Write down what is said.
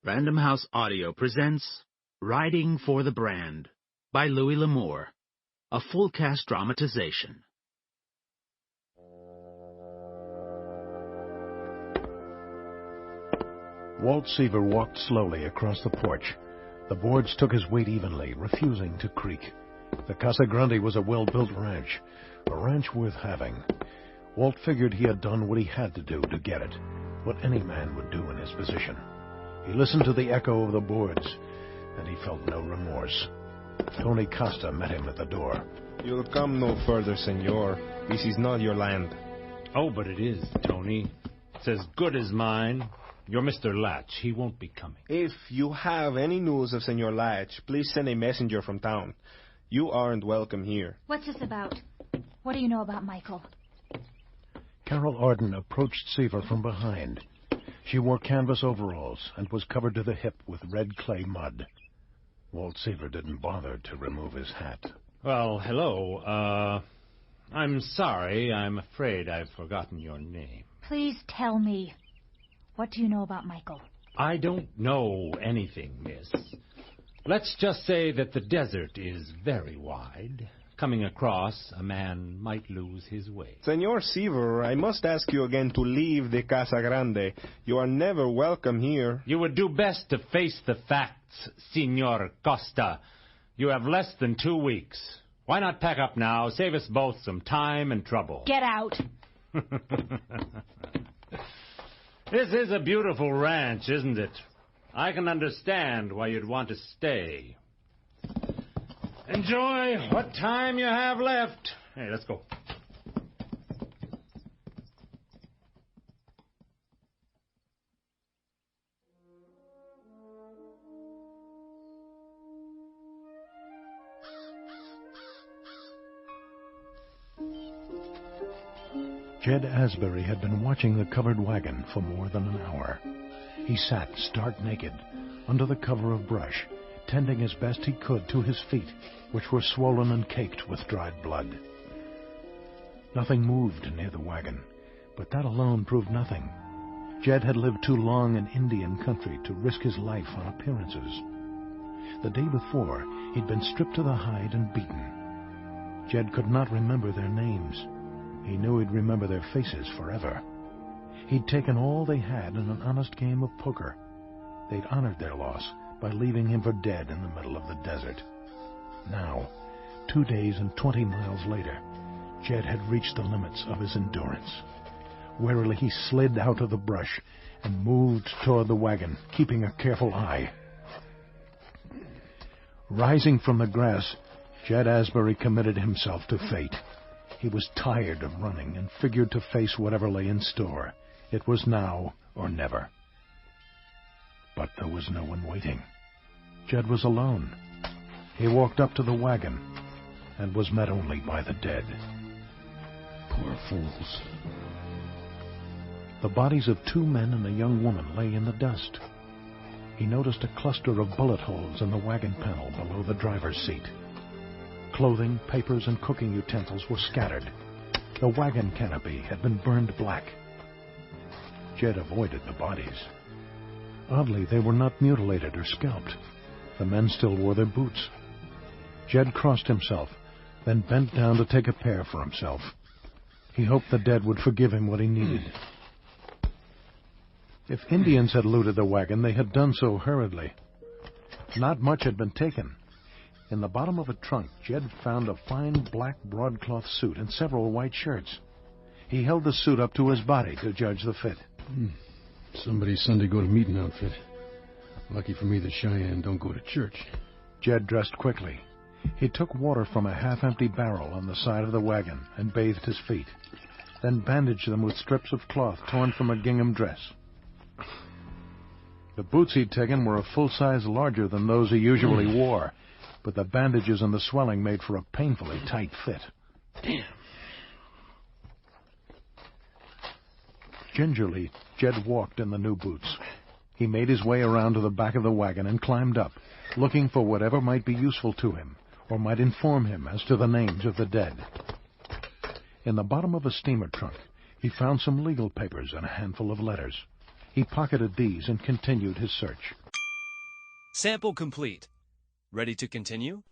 Random House Audio presents Riding for the Brand by Louis L'Amour, a full-cast dramatization. Walt Seaver walked slowly across the porch. The boards took his weight evenly, refusing to creak. The Casa Grande was a well-built ranch, a ranch worth having. Walt figured he had done what he had to do to get it, what any man would do in his position. He listened to the echo of the boards, and he felt no remorse. Tony Costa met him at the door. You'll come no further, senor. This is not your land. Oh, but it is, Tony. It's as good as mine. You're Mr. Latch. He won't be coming. If you have any news of Senor Latch, please send a messenger from town. You aren't welcome here. What's this about? What do you know about Michael? Carol Arden approached Seaver from behind. She wore canvas overalls and was covered to the hip with red clay mud. Walt Seaver didn't bother to remove his hat. Well, hello. I'm sorry. I'm afraid I've forgotten your name. Please tell me. What do you know about Michael? I don't know anything, miss. Let's just say that the desert is very wide. Coming across, a man might lose his way. Senor Seaver, I must ask you again to leave the Casa Grande. You are never welcome here. You would do best to face the facts, Senor Costa. You have less than 2 weeks. Why not pack up now? Save us both some time and trouble. Get out. This is a beautiful ranch, isn't it? I can understand why you'd want to stay. Enjoy what time you have left. Hey, let's go. Jed Asbury had been watching the covered wagon for more than an hour. He sat stark naked, under the cover of brush, tending as best he could to his feet, which were swollen and caked with dried blood. Nothing moved near the wagon, but that alone proved nothing. Jed had lived too long in Indian country to risk his life on appearances. The day before, he'd been stripped to the hide and beaten. Jed could not remember their names. He knew he'd remember their faces forever. He'd taken all they had in an honest game of poker. They'd honored their loss by leaving him for dead in the middle of the desert. Now, 2 days and 20 miles later, Jed had reached the limits of his endurance. Warily he slid out of the brush and moved toward the wagon, keeping a careful eye. Rising from the grass, Jed Asbury committed himself to fate. He was tired of running and figured to face whatever lay in store. It was now or never. But there was no one waiting. Jed was alone. He walked up to the wagon and was met only by the dead. Poor fools. The bodies of 2 men and a young woman lay in the dust. He noticed a cluster of bullet holes in the wagon panel below the driver's seat. Clothing, papers, and cooking utensils were scattered. The wagon canopy had been burned black. Jed avoided the bodies. Oddly, they were not mutilated or scalped. The men still wore their boots. Jed crossed himself, then bent down to take a pair for himself. He hoped the dead would forgive him what he needed. If Indians had looted the wagon, they had done so hurriedly. Not much had been taken. In the bottom of a trunk, Jed found a fine black broadcloth suit and several white shirts. He held the suit up to his body to judge the fit. Somebody's Sunday go-to-meeting outfit. Lucky for me the Cheyenne don't go to church. Jed dressed quickly. He took water from a half-empty barrel on the side of the wagon and bathed his feet, then bandaged them with strips of cloth torn from a gingham dress. The boots he'd taken were a full size larger than those he usually wore, but the bandages and the swelling made for a painfully tight fit. Damn. Gingerly, Jed walked in the new boots. He made his way around to the back of the wagon and climbed up, looking for whatever might be useful to him, or might inform him as to the names of the dead. In the bottom of a steamer trunk, he found some legal papers and a handful of letters. He pocketed these and continued his search. Sample complete. Ready to continue?